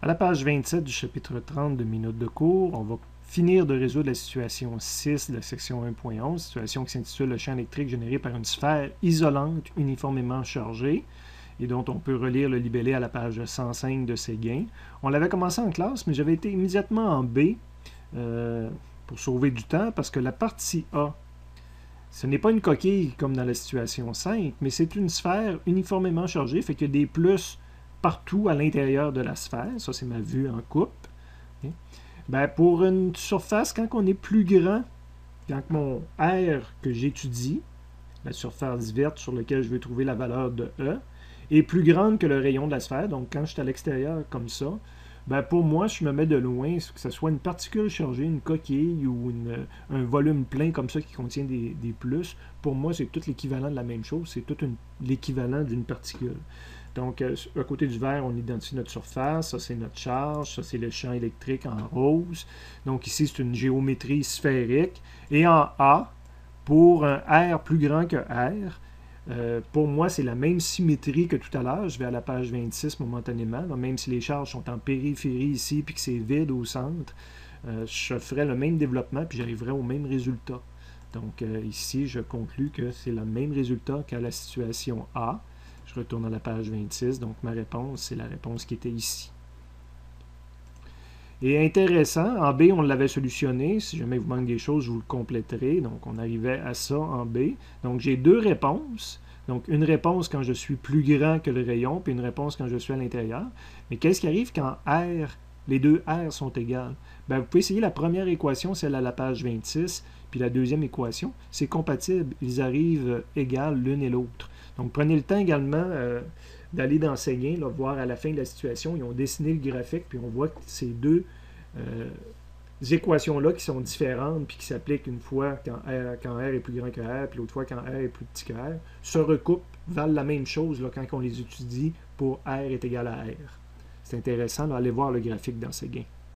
À la page 27 du chapitre 30 de mes notes de cours, on va finir de résoudre la situation 6 de la section 1.11, situation qui s'intitule le champ électrique généré par une sphère isolante uniformément chargée et dont on peut relire le libellé à la page 105 de Séguin. On l'avait commencé en classe, mais j'avais été immédiatement en B pour sauver du temps parce que la partie A, ce n'est pas une coquille comme dans la situation 5, mais c'est une sphère uniformément chargée, fait qu'il y a des plus partout à l'intérieur de la sphère. Ça, c'est ma vue en coupe. Okay. Ben, pour une surface, quand on est plus grand, quand mon R que j'étudie, la surface verte sur laquelle je veux trouver la valeur de E, est plus grande que le rayon de la sphère, donc quand je suis à l'extérieur comme ça, ben pour moi, je me mets de loin, que ce soit une particule chargée, une coquille ou un volume plein comme ça qui contient des plus, pour moi, c'est tout l'équivalent de la même chose, c'est tout l'équivalent d'une particule. Donc, à côté du vert, on identifie notre surface, ça c'est notre charge, ça c'est le champ électrique en rose. Donc ici, c'est une géométrie sphérique. Et en A, pour un R plus grand que R, pour moi, c'est la même symétrie que tout à l'heure. Je vais à la page 26 momentanément. Donc, même si les charges sont en périphérie ici puis que c'est vide au centre, je ferai le même développement puis j'arriverai au même résultat. Donc ici, je conclus que c'est le même résultat qu'à la situation A. Je retourne à la page 26. Donc ma réponse, c'est la réponse qui était ici. Et intéressant, en B, on l'avait solutionné. Si jamais vous manque des choses, je vous le compléterai. Donc, on arrivait à ça en B. Donc, j'ai deux réponses. Donc, une réponse quand je suis plus grand que le rayon, puis une réponse quand je suis à l'intérieur. Mais qu'est-ce qui arrive quand R, les deux R sont égales? Bien, vous pouvez essayer la première équation, celle à la page 26, puis la deuxième équation. C'est compatible. Ils arrivent égales l'une et l'autre. Donc, prenez le temps également d'aller dans Séguin, là, voir à la fin de la situation. Ils ont dessiné le graphique, puis on voit que ces deux équations-là qui sont différentes, puis qui s'appliquent une fois quand R est plus grand que R, puis l'autre fois quand R est plus petit que R, se recoupent, valent la même chose là, quand on les étudie pour R est égal à R. C'est intéressant d'aller voir le graphique dans Séguin.